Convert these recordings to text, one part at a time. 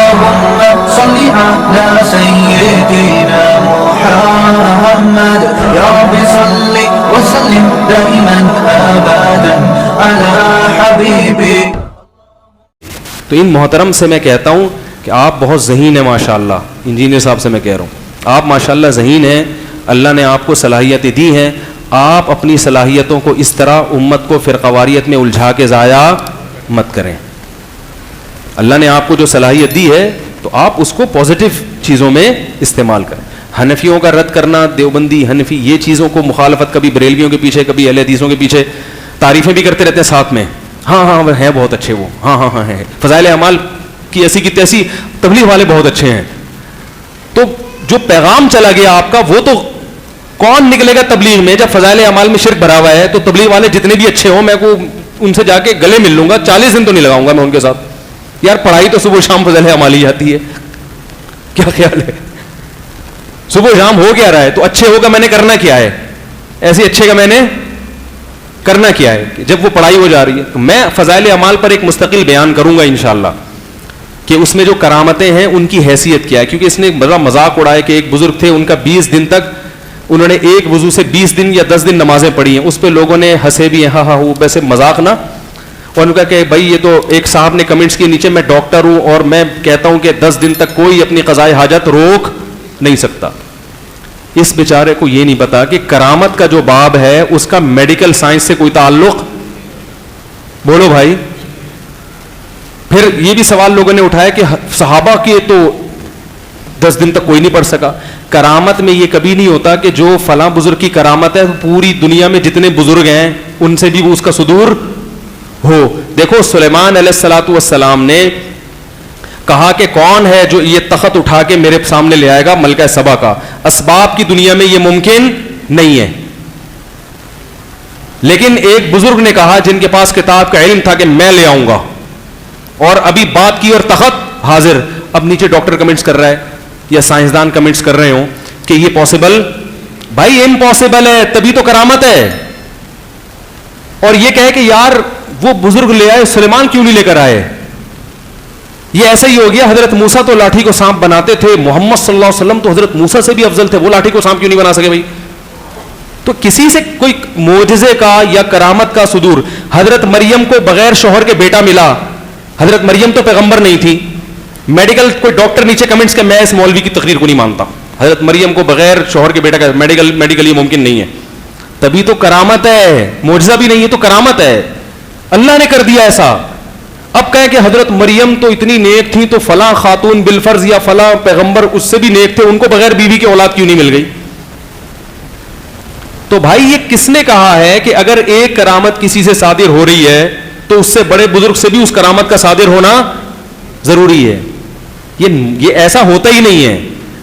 اللهم صل على سيدنا محمد يا رب صل وسلم دائما ابدا على حبيبك. تو ان محترم سے میں کہتا ہوں کہ آپ بہت ذہین ہیں ماشاءاللہ. انجینئر صاحب سے میں کہہ رہا ہوں آپ ماشاءاللہ ذہین ہیں, اللہ نے آپ کو صلاحیتیں دی ہیں. آپ اپنی صلاحیتوں کو اس طرح امت کو فرقواریت میں الجھا کے ضائع مت کریں. اللہ نے آپ کو جو صلاحیت دی ہے تو آپ اس کو پازیٹیو چیزوں میں استعمال کریں. حنفیوں کا رد کرنا, دیوبندی حنفی یہ چیزوں کو مخالفت, کبھی بریلویوں کے پیچھے کبھی اہل حدیثوں کے پیچھے تعریفیں بھی کرتے رہتے ہیں ساتھ میں. ہاں وہ ہیں بہت اچھے, وہ ہاں ہیں فضائل اعمال کی ایسی کی تیسی, تبلیغ والے بہت اچھے ہیں. تو جو پیغام چلا گیا آپ کا وہ تو کون نکلے گا تبلیغ میں جب فضائل اعمال میں شرک بھرا ہوا ہے. تو تبلیغ والے جتنے بھی اچھے ہوں میں کو ان سے جا کے گلے مل لوں گا, 40 دن تو نہیں لگاؤں گا میں ان کے ساتھ. یار پڑھائی تو صبح شام فضائل اعمال ہی آتی ہے, کیا خیال ہے؟ صبح شام ہو کیا رہا ہے, تو اچھے ہوگا میں نے کرنا کیا ہے, ایسے اچھے کا میں نے کرنا کیا ہے جب وہ پڑھائی ہو جا رہی ہے. تو میں فضائل اعمال پر ایک مستقل بیان کروں گا انشاءاللہ کہ اس میں جو کرامتیں ہیں ان کی حیثیت کیا ہے. کیونکہ اس نے بڑا مذاق اڑایا کہ ایک بزرگ تھے, ان کا 20 دن تک انہوں نے ایک وضو سے 20 دن یا 10 دن نمازیں پڑھی ہیں. اس پہ لوگوں نے ہنسے بھی ہیں, ہاں وہ ویسے مذاق نہ. اور ان کا کہ بھائی یہ تو ایک صاحب نے کمنٹس کے نیچے, میں ڈاکٹر ہوں اور میں کہتا ہوں کہ 10 دن تک کوئی اپنی قضائے حاجت روک نہیں سکتا. اس بیچارے کو یہ نہیں پتا کہ کرامت کا جو باب ہے اس کا میڈیکل سائنس سے کوئی تعلق. بولو بھائی. پھر یہ بھی سوال لوگوں نے اٹھایا کہ صحابہ کے تو 10 دن تک کوئی نہیں پڑھ سکا. کرامت میں یہ کبھی نہیں ہوتا کہ جو فلاں بزرگ کی کرامت ہے پوری دنیا میں جتنے بزرگ ہیں ان سے بھی وہ اس کا صدور ہو. دیکھو سلیمان علیہ الصلوۃ والسلام نے کہا کہ کون ہے جو یہ تخت اٹھا کے میرے سامنے لے آئے گا ملکہ سبا کا. اسباب کی دنیا میں یہ ممکن نہیں ہے, لیکن ایک بزرگ نے کہا جن کے پاس کتاب کا علم تھا کہ میں لے آؤں گا, اور ابھی بات کی اور تخت حاضر. اب نیچے ڈاکٹر کمنٹس کر رہا ہے یا سائنسدان کمنٹس کر رہے ہوں کہ یہ پاسبل, بھائی امپاسبل ہے تبھی تو کرامت ہے. اور یہ کہے کہ یار وہ بزرگ لے آئے, سلیمان کیوں نہیں لے کر آئے. یہ ایسا ہی ہو گیا, حضرت موسیٰ تو لاٹھی کو سانپ بناتے تھے, محمد صلی اللہ علیہ وسلم تو حضرت موسیٰ سے بھی افضل تھے, وہ لاٹھی کو سانپ کیوں نہیں بنا سکے بھائی. تو کسی سے کوئی معجزے کا یا کرامت کا صدور. حضرت مریم کو بغیر شوہر کے بیٹا ملا, حضرت مریم تو پیغمبر نہیں تھی. میڈیکل کوئی ڈاکٹر نیچے کمنٹس کہ میں اس مولوی کی تقریر کو نہیں مانتا, حضرت مریم کو بغیر شوہر کے بیٹا کا میڈیکل یہ ممکن نہیں ہے. تبھی تو کرامت ہے, معجزہ بھی نہیں ہے تو کرامت ہے, اللہ نے کر دیا ایسا. اب کہیں کہ حضرت مریم تو اتنی نیک تھی تو فلاں خاتون بالفرض یا فلاں پیغمبر اس سے بھی نیک تھے, ان کو بغیر بیوی کی اولاد کیوں نہیں مل گئی. تو بھائی یہ کس نے کہا ہے کہ اگر ایک کرامت کسی سے صادر ہو رہی ہے تو اس سے بڑے بزرگ سے بھی اس کرامت کا صادر ہونا ضروری ہے. یہ ایسا ہوتا ہی نہیں ہے.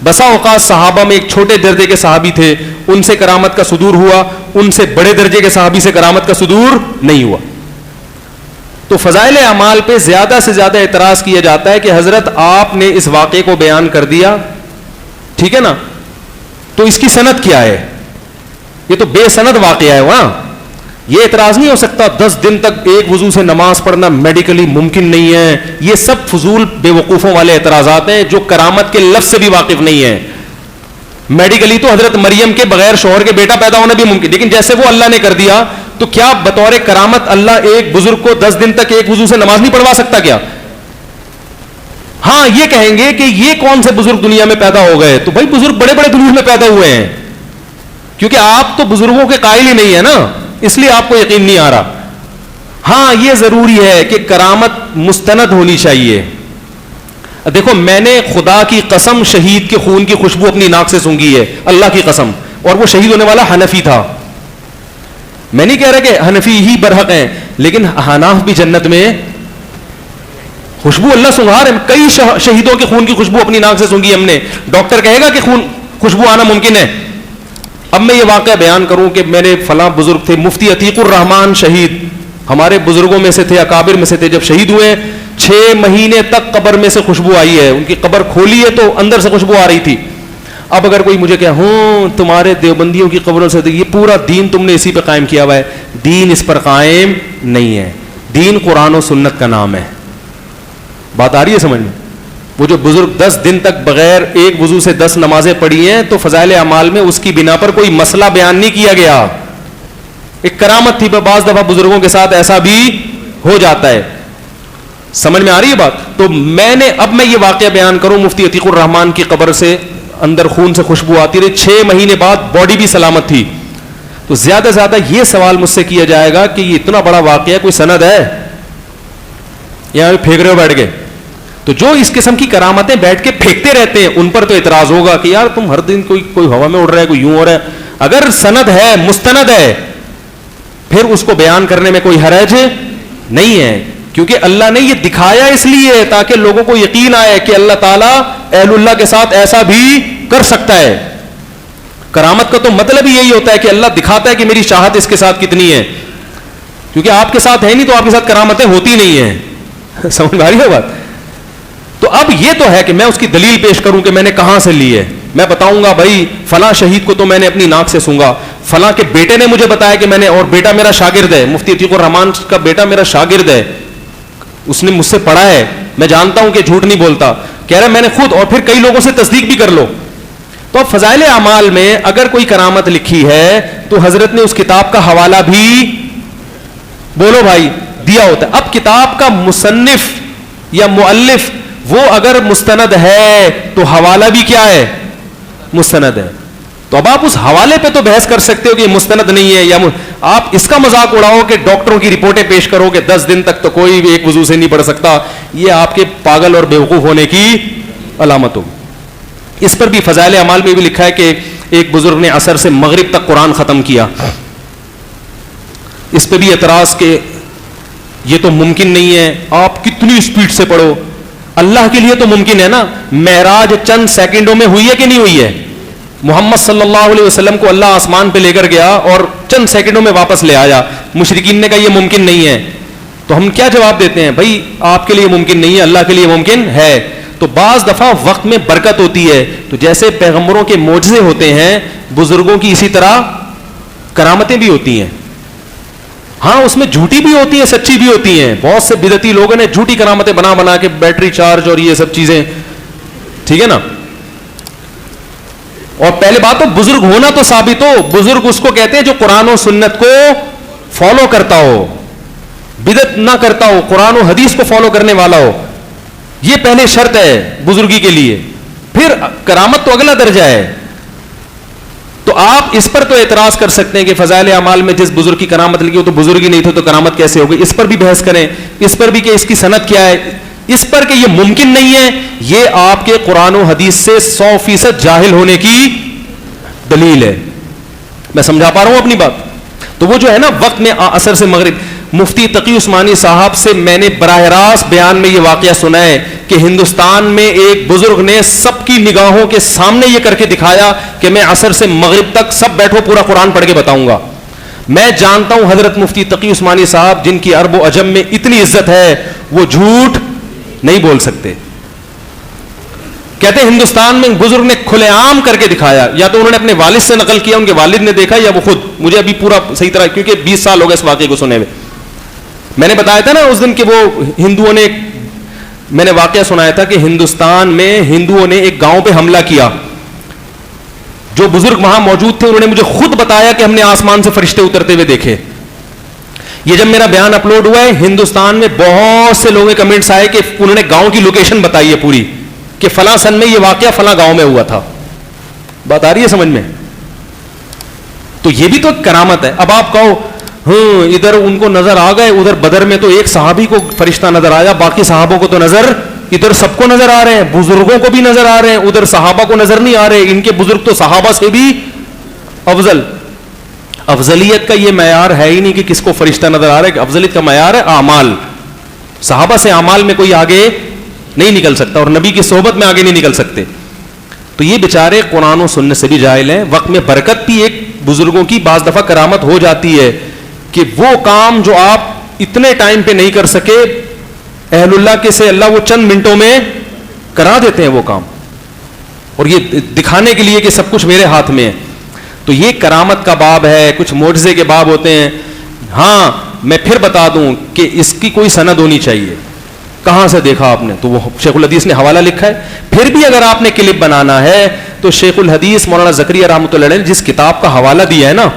بسا اوقات صحابہ میں ایک چھوٹے درجے کے صحابی تھے, ان سے کرامت کا صدور ہوا, ان سے بڑے درجے کے صحابی سے کرامت کا صدور نہیں ہوا. تو فضائل اعمال پہ زیادہ سے زیادہ اعتراض کیا جاتا ہے کہ حضرت آپ نے اس واقعے کو بیان کر دیا, ٹھیک ہے نا, تو اس کی سند کیا ہے, یہ تو بے سند واقعہ ہے. وہاں یہ اعتراض نہیں ہو سکتا 10 دن تک ایک وضو سے نماز پڑھنا میڈیکلی ممکن نہیں ہے. یہ سب فضول بے وقوفوں والے اعتراضات ہیں جو کرامت کے لفظ سے بھی واقف نہیں ہیں. میڈیکلی تو حضرت مریم کے بغیر شوہر کے بیٹا پیدا ہونا بھی ممکن, لیکن جیسے وہ اللہ نے کر دیا تو کیا بطور کرامت اللہ ایک بزرگ کو 10 دن تک ایک وضو سے نماز نہیں پڑھوا سکتا کیا؟ ہاں یہ کہیں گے کہ یہ کون سے بزرگ دنیا میں پیدا ہو گئے. تو بھائی بزرگ بڑے بڑے دنیا میں پیدا ہوئے ہیں, کیونکہ آپ تو بزرگوں کے قائل ہی نہیں ہے نا, اس لیے آپ کو یقین نہیں آ رہا. ہاں یہ ضروری ہے کہ کرامت مستند ہونی چاہیے. دیکھو میں نے خدا کی قسم شہید کے خون کی خوشبو اپنی ناک سے سونگھی ہے, اللہ کی قسم, اور وہ شہید ہونے والا حنفی تھا. میں نہیں کہہ رہا کہ حنفی ہی برحق ہیں, لیکن حناف بھی جنت میں خوشبو اللہ سنگھار ہے. کئی شہیدوں کے خون کی خوشبو اپنی ناک سے سونگھی ہم نے. ڈاکٹر کہے گا کہ خوشبو آنا ممکن ہے؟ اب میں یہ واقعہ بیان کروں کہ میرے فلاں بزرگ تھے, مفتی عتیق الرحمان شہید, ہمارے بزرگوں میں سے تھے, اکابر میں سے تھے. جب شہید ہوئے 6 مہینے تک قبر میں سے خوشبو آئی ہے. ان کی قبر کھولی ہے تو اندر سے خوشبو آ رہی تھی. اب اگر کوئی مجھے کہ تمہارے دیوبندیوں کی قبروں سے یہ پورا دین تم نے اسی پہ قائم کیا ہوا ہے, دین اس پر قائم نہیں ہے. دین قرآن و سنت کا نام ہے. بات آ رہی ہے سمجھ میں؟ وہ جو بزرگ 10 دن تک بغیر ایک وضو سے 10 نمازیں پڑھی ہیں تو فضائل اعمال میں اس کی بنا پر کوئی مسئلہ بیان نہیں کیا گیا, ایک کرامت تھی. بعض دفعہ بزرگوں کے ساتھ ایسا بھی ہو جاتا ہے. سمجھ میں آ رہی ہے بات؟ تو میں یہ واقعہ بیان کروں, مفتی عتیق الرحمان کی قبر سے اندر خون سے خوشبو آتی رہی, 6 مہینے بعد باڈی بھی سلامت تھی. تو زیادہ زیادہ یہ سوال مجھ سے کیا جائے گا کہ یہ اتنا بڑا واقعہ کوئی سند ہے یا پھینک رہے ہو بیٹھ کے؟ تو جو اس قسم کی کرامتیں بیٹھ کے پھینکتے رہتے ہیں ان پر تو اعتراض ہوگا کہ یار تم ہر دن کوئی ہوا میں اڑ رہا ہے, کوئی یوں ہو رہا ہے. اگر سند ہے, مستند ہے, پھر اس کو بیان کرنے میں کوئی حرج نہیں ہے, کیونکہ اللہ نے یہ دکھایا اس لیے تاکہ لوگوں کو یقین آئے کہ اللہ تعالیٰ اہل اللہ کے ساتھ ایسا بھی کر سکتا ہے. کرامت کا تو مطلب ہی یہی ہوتا ہے کہ اللہ دکھاتا ہے کہ میری چاہت اس کے ساتھ کتنی ہے, کیونکہ آپ کے ساتھ ہے نہیں تو آپ کے ساتھ کرامتیں ہوتی نہیں ہیں. سمجھ میں آ رہی ہے بات؟ تو اب یہ تو ہے کہ میں اس کی دلیل پیش کروں کہ میں نے کہاں سے لی ہے. میں بتاؤں گا بھائی فلاں شہید کو تو میں نے اپنی ناک سے سونگا, فلاں کے بیٹے نے مجھے بتایا کہ میں نے, اور بیٹا میرا شاگرد ہے, مفتی عتیق الرحمان کا بیٹا میرا شاگرد ہے, اس نے مجھ سے پڑھا ہے, میں جانتا ہوں کہ جھوٹ نہیں بولتا. کہہ رہا میں نے خود اور پھر کئی لوگوں سے تصدیق بھی کر لو. تو اب فضائل اعمال میں اگر کوئی کرامت لکھی ہے تو حضرت نے اس کتاب کا حوالہ بھی, بولو بھائی, دیا ہوتا ہے. اب کتاب کا مصنف یا مؤلف وہ اگر مستند ہے تو حوالہ بھی کیا ہے؟ مستند ہے. تو اب آپ اس حوالے پہ تو بحث کر سکتے ہو کہ یہ مستند نہیں ہے, یا آپ اس کا مذاق اڑاؤ کہ ڈاکٹروں کی رپورٹیں پیش کرو کہ 10 دن تک تو کوئی بھی ایک وضو سے نہیں پڑھ سکتا. یہ آپ کے پاگل اور بیوقوف ہونے کی علامت ہوگی. اس پر بھی فضائل اعمال میں بھی لکھا ہے کہ ایک بزرگ نے عصر سے مغرب تک قرآن ختم کیا. اس پہ بھی اعتراض کہ یہ تو ممکن نہیں ہے, آپ کتنی اسپیڈ سے پڑھو. اللہ کے لیے تو ممکن ہے نا. معراج چند سیکنڈوں میں ہوئی ہے کہ نہیں ہوئی ہے؟ محمد صلی اللہ علیہ وسلم کو اللہ آسمان پہ لے کر گیا اور چند سیکنڈوں میں واپس لے آیا. مشرکین نے کہا یہ ممکن نہیں ہے. تو ہم کیا جواب دیتے ہیں؟ بھائی آپ کے لیے ممکن نہیں ہے, اللہ کے لیے ممکن ہے. تو بعض دفعہ وقت میں برکت ہوتی ہے. تو جیسے پیغمبروں کے معجزے ہوتے ہیں, بزرگوں کی اسی طرح کرامتیں بھی ہوتی ہیں. ہاں اس میں جھوٹی بھی ہوتی ہیں, سچی بھی ہوتی ہیں. بہت سے بدعتی لوگوں نے جھوٹی کرامتیں بنا کے بیٹری چارج اور یہ سب چیزیں, ٹھیک ہے نا. اور پہلے بات تو بزرگ ہونا تو ثابت ہو. بزرگ اس کو کہتے ہیں جو قرآن و سنت کو فالو کرتا ہو, بدعت نہ کرتا ہو, قرآن و حدیث کو فالو کرنے والا ہو. یہ پہلے شرط ہے بزرگی کے لیے. پھر کرامت تو اگلا درجہ ہے. تو آپ اس پر تو اعتراض کر سکتے ہیں کہ فضائل اعمال میں جس بزرگ کی کرامت لگی ہو تو بزرگ ہی نہیں تھے تو کرامت کیسے ہوگی. اس پر بھی بحث کریں, اس پر بھی کہ اس کی سند کیا ہے, اس پر کہ یہ ممکن نہیں ہے. یہ آپ کے قرآن و حدیث سے 100% جاہل ہونے کی دلیل ہے. میں سمجھا پا رہا ہوں اپنی بات؟ تو وہ جو ہے نا وقت میں عصر سے مغرب, مفتی تقی عثمانی صاحب سے میں نے براہ راست بیان میں یہ واقعہ سنا ہے کہ ہندوستان میں ایک بزرگ نے سب کی نگاہوں کے سامنے یہ کر کے دکھایا کہ میں عصر سے مغرب تک سب بیٹھو پورا قرآن پڑھ کے بتاؤں گا. میں جانتا ہوں حضرت مفتی تقی عثمانی صاحب جن کی عرب و عجم میں اتنی عزت ہے, وہ جھوٹ نہیں بول سکتے. کہتے ہیں ہندوستان میں بزرگ نے کھلے عام کر کے دکھایا, یا تو انہوں نے اپنے والد سے نقل کیا, ان کے والد نے دیکھا, یا وہ خود. مجھے ابھی پورا صحیح طرح, کیونکہ 20 سال ہو گئے اس واقعے کو سنے ہوئے. میں نے بتایا تھا نا اس دن کہ وہ ہندوؤں نے, میں نے واقعہ سنایا تھا کہ ہندوستان میں ہندوؤں نے ایک گاؤں پہ حملہ کیا. جو بزرگ وہاں موجود تھے انہوں نے مجھے خود بتایا کہ ہم نے آسمان سے فرشتے اترتے ہوئے دیکھے. یہ جب میرا بیان اپلوڈ ہوا ہے, ہندوستان میں بہت سے لوگوں کے کمنٹس آئے کہ انہوں نے گاؤں کی لوکیشن بتائی ہے پوری, کہ فلاں سن میں یہ واقعہ فلاں گاؤں میں ہوا تھا. بات آ رہی ہے سمجھ میں؟ تو یہ بھی تو ایک کرامت ہے. اب آپ کہو ادھر ان کو نظر آ گئے, ادھر بدر میں تو ایک صحابی کو فرشتہ نظر آیا, باقی صحابوں کو تو نظر, ادھر سب کو نظر آ رہے ہیں, بزرگوں کو بھی نظر آ رہے ہیں, ادھر صحابہ کو نظر نہیں آ رہے. ان کے بزرگ تو صحابہ سے بھی افضل. افضلیت کا یہ معیار ہے ہی نہیں کہ کس کو فرشتہ نظر آ رہا ہے, کہ افضلیت کا معیار ہے اعمال. صحابہ سے اعمال میں کوئی آگے نہیں نکل سکتا, اور نبی کی صحبت میں آگے نہیں نکل سکتے. تو یہ بیچارے قرآن و سنت سے بھی جاہل ہیں. وقت میں برکت بھی ایک بزرگوں کی بعض دفعہ کرامت ہو جاتی ہے کہ وہ کام جو آپ اتنے ٹائم پہ نہیں کر سکے, اہل اللہ کے سے اللہ وہ چند منٹوں میں کرا دیتے ہیں وہ کام, اور یہ دکھانے کے لیے کہ سب کچھ میرے ہاتھ میں ہے. تو یہ کرامت کا باب ہے, کچھ معجزے کے باب ہوتے ہیں. ہاں میں پھر بتا دوں کہ اس کی کوئی سند ہونی چاہیے. کہاں سے دیکھا آپ نے؟ تو وہ شیخ الحدیث نے حوالہ لکھا ہے. پھر بھی اگر آپ نے کلپ بنانا ہے تو شیخ الحدیث مولانا زکریا رحمۃ اللہ علیہ نے جس کتاب کا حوالہ دیا ہے نا,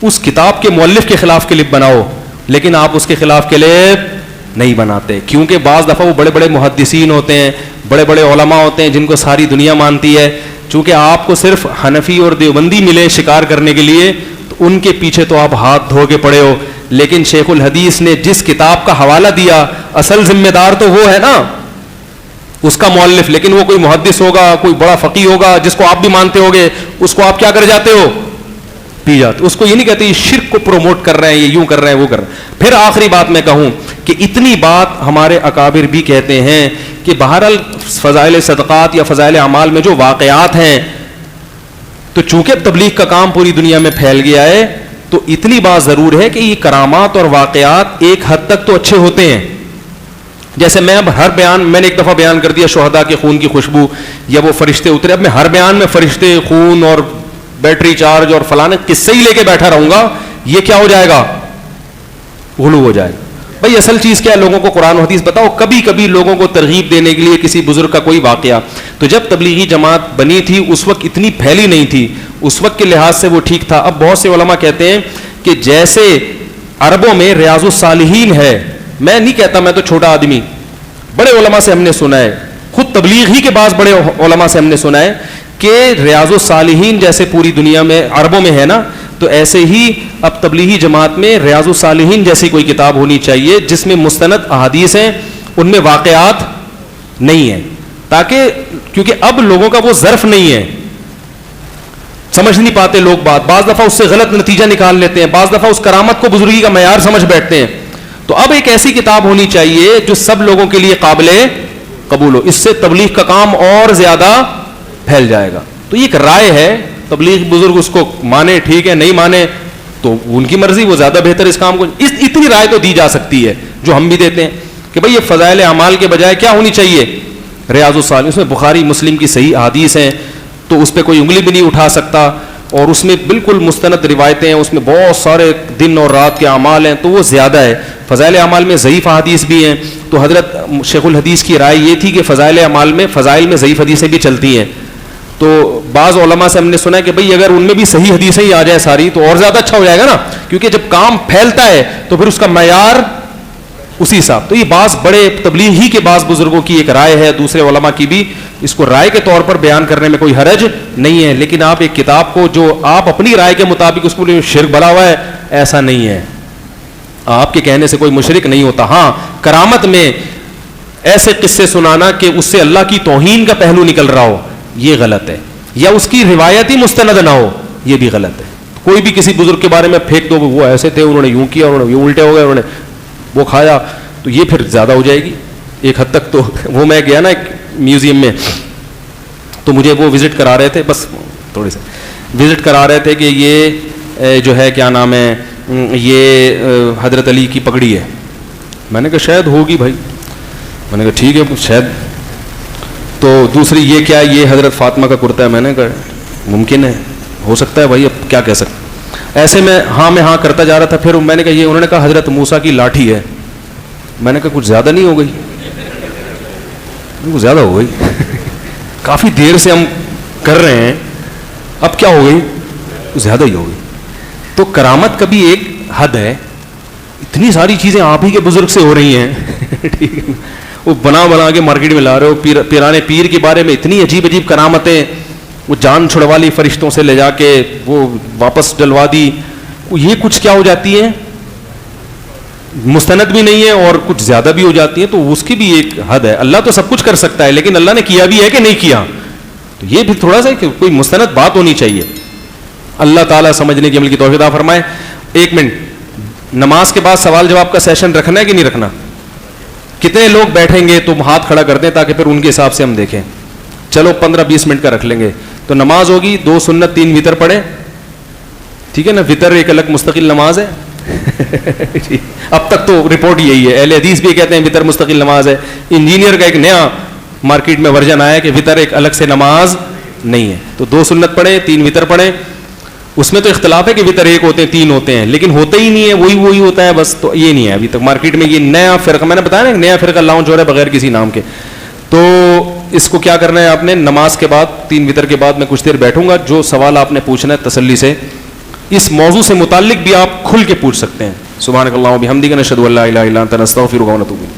اس کتاب کے مؤلف کے خلاف کلپ بناؤ, لیکن آپ اس کے خلاف کلپ نہیں بناتے, کیونکہ بعض دفعہ وہ بڑے بڑے محدثین ہوتے ہیں, بڑے بڑے علماء ہوتے ہیں جن کو ساری دنیا مانتی ہے. چونکہ آپ کو صرف حنفی اور دیوبندی ملے شکار کرنے کے لیے, تو ان کے پیچھے تو آپ ہاتھ دھو کے پڑے ہو. لیکن شیخ الحدیث نے جس کتاب کا حوالہ دیا, اصل ذمہ دار تو وہ ہے نا, اس کا مؤلف. لیکن وہ کوئی محدث ہوگا, کوئی بڑا فقیہ ہوگا جس کو آپ بھی مانتے ہوگے, اس کو آپ کیا کر جاتے ہو؟ پی جاتے. اس کو یہ نہیں کہتے یہ شرک کو پروموٹ کر رہے ہیں, یہ یوں کر رہے ہیں, وہ کر رہے ہیں. پھر آخری بات میں کہوں کہ اتنی بات ہمارے اکابر بھی کہتے ہیں کہ بہرحال فضائل صدقات یا فضائل اعمال میں جو واقعات ہیں, تو چونکہ تبلیغ کا کام پوری دنیا میں پھیل گیا ہے, تو اتنی بات ضرور ہے کہ یہ کرامات اور واقعات ایک حد تک تو اچھے ہوتے ہیں. جیسے میں اب ہر بیان, میں نے ایک دفعہ بیان کر دیا شہداء کے خون کی خوشبو یا وہ فرشتے اترے, اب میں ہر بیان میں فرشتے, خون اور بیٹری چارج اور فلانے قصے ہی لے کے بیٹھا رہوں گا, یہ کیا ہو جائے گا؟ غلو ہو جائے گا. بھائی اصل چیز کیا ہے؟ لوگوں کو قرآن و حدیث بتاؤ. کبھی کبھی لوگوں کو ترغیب دینے کے لیے کسی بزرگ کا کوئی واقعہ, تو جب تبلیغی جماعت بنی تھی اس وقت اتنی پھیلی نہیں تھی, اس وقت کے لحاظ سے وہ ٹھیک تھا. اب بہت سے علماء کہتے ہیں کہ جیسے عربوں میں ریاض الصالحین ہے, میں نہیں کہتا میں تو چھوٹا آدمی, بڑے علماء سے ہم نے سنا ہے, خود تبلیغ ہی کے بعض بڑے علماء سے ہم نے سنا ہے کہ ریاض الصالحین جیسے پوری دنیا میں عربوں میں ہے نا, تو ایسے ہی اب تبلیغی جماعت میں ریاض الصالحین جیسی کوئی کتاب ہونی چاہیے جس میں مستند احادیث ہیں, ان میں واقعات نہیں ہیں, تاکہ کیونکہ اب لوگوں کا وہ ظرف نہیں ہے, سمجھ نہیں پاتے لوگ بات, بعض دفعہ اس سے غلط نتیجہ نکال لیتے ہیں, بعض دفعہ اس کرامت کو بزرگی کا معیار سمجھ بیٹھتے ہیں. تو اب ایک ایسی کتاب ہونی چاہیے جو سب لوگوں کے لیے قابل قبول ہو, اس سے تبلیغ کا کام اور زیادہ پھیل جائے گا. تو یہ ایک رائے ہے, تبلیغ بزرگ اس کو مانے ٹھیک ہے, نہیں مانے تو ان کی مرضی, وہ زیادہ بہتر اس کام کو. اتنی رائے تو دی جا سکتی ہے جو ہم بھی دیتے ہیں کہ بھئی یہ فضائل اعمال کے بجائے کیا ہونی چاہیے؟ ریاض الصالحین, اس میں بخاری مسلم کی صحیح احادیث ہیں, تو اس پہ کوئی انگلی بھی نہیں اٹھا سکتا, اور اس میں بالکل مستند روایتیں ہیں, اس میں بہت سارے دن اور رات کے اعمال ہیں, تو وہ زیادہ ہے. فضائل اعمال میں ضعیف احادیث بھی ہیں, تو حضرت شیخ الحدیث کی رائے یہ تھی کہ فضائل اعمال میں فضائل میں ضعیف حدیثیں بھی چلتی ہیں. تو بعض علماء سے ہم نے سنا ہے کہ بھئی اگر ان میں بھی صحیح حدیثیں ہی آ جائے ساری تو اور زیادہ اچھا ہو جائے گا نا, کیونکہ جب کام پھیلتا ہے تو پھر اس کا معیار اسی حساب. تو یہ بعض بڑے تبلیغی کے بعض بزرگوں کی ایک رائے ہے, دوسرے علماء کی بھی, اس کو رائے کے طور پر بیان کرنے میں کوئی حرج نہیں ہے. لیکن آپ ایک کتاب کو جو آپ اپنی رائے کے مطابق اس کو شرک بھلا ہوا ہے, ایسا نہیں ہے. آپ کے کہنے سے کوئی مشرک نہیں ہوتا. ہاں, کرامت میں ایسے قصے سنانا کہ اس سے اللہ کی توہین کا پہلو نکل رہا ہو, یہ غلط ہے, یا اس کی روایتی مستند نہ ہو, یہ بھی غلط ہے. کوئی بھی کسی بزرگ کے بارے میں پھینک دو, وہ ایسے تھے, انہوں نے یوں کیا, انہوں نے یوں الٹے ہو گئے, انہوں نے وہ کھایا, تو یہ پھر زیادہ ہو جائے گی ایک حد تک. تو وہ میں گیا نا ایک میوزیم میں, تو مجھے وہ وزٹ کرا رہے تھے, بس تھوڑے سے وزٹ کرا رہے تھے کہ یہ جو ہے کیا نام ہے, یہ حضرت علی کی پگڑی ہے. میں نے کہا شاید ہوگی بھائی, میں نے کہا ٹھیک ہے شاید. تو دوسری یہ کیا, یہ حضرت فاطمہ کا کرتا ہے. میں نے کہا ممکن ہے, ہو سکتا ہے بھائی, اب کیا کہہ سکتے. ایسے میں ہاں کرتا جا رہا تھا. پھر میں نے کہا یہ, انہوں نے کہا حضرت موسیٰ کی لاٹھی ہے. میں نے کہا کچھ زیادہ نہیں ہو گئی؟ کچھ زیادہ ہو گئی کافی دیر سے ہم کر رہے ہیں, اب کیا ہو گئی؟ زیادہ ہی ہو گئی. تو کرامت کا بھی ایک حد ہے. اتنی ساری چیزیں آپ ہی کے بزرگ سے ہو رہی ہیں ٹھیک ہے, وہ بنا کے مارکیٹ میں لا رہے ہو. پیرانے پیر کے بارے میں اتنی عجیب کرامتیں, وہ جان چھڑوا لی فرشتوں سے لے جا کے, وہ واپس ڈلوا دی. یہ کچھ کیا ہو جاتی ہیں, مستند بھی نہیں ہے اور کچھ زیادہ بھی ہو جاتی ہیں. تو اس کی بھی ایک حد ہے. اللہ تو سب کچھ کر سکتا ہے, لیکن اللہ نے کیا بھی ہے کہ نہیں کیا, تو یہ بھی تھوڑا سا کوئی مستند بات ہونی چاہیے. اللہ تعالیٰ سمجھنے کی عمل کی توفیق عطا فرمائے. ایک منٹ, نماز کے بعد سوال جواب کا سیشن رکھنا ہے کہ نہیں رکھنا؟ کتنے لوگ بیٹھیں گے تم ہاتھ کھڑا کر دیں تاکہ پھر ان کے حساب سے ہم دیکھیں. چلو 15-20 منٹ کا رکھ لیں گے. تو نماز ہوگی 2 سنت 3 وتر پڑھے, ٹھیک ہے نا. وتر ایک الگ مستقل نماز ہے اب تک تو رپورٹ یہی ہے. اہل حدیث بھی کہتے ہیں وتر مستقل نماز ہے. انجینئر کا ایک نیا مارکیٹ میں ورژن آیا کہ وتر ایک الگ سے نماز نہیں ہے. تو 2 سنت پڑھیں, 3 وتر پڑھیں. اس میں تو اختلاف ہے کہ وطر ایک ہوتے ہیں 3 ہوتے ہیں, لیکن ہوتا ہی نہیں ہے, وہی ہوتا ہے بس. تو یہ نہیں ہے ابھی تک مارکیٹ میں, یہ نیا فرقہ, میں نے بتایا نا نیا فرقہ لانچ ہو رہا ہے بغیر کسی نام کے. تو اس کو کیا کرنا ہے آپ نے, نماز کے بعد 3 وطر کے بعد میں کچھ دیر بیٹھوں گا, جو سوال آپ نے پوچھنا ہے تسلی سے, اس موضوع سے متعلق بھی آپ کھل کے پوچھ سکتے ہیں. سبحانک اللہم و بحمدک نشہد ان لا الہ الا انت نستغفرک و نتوب الیک.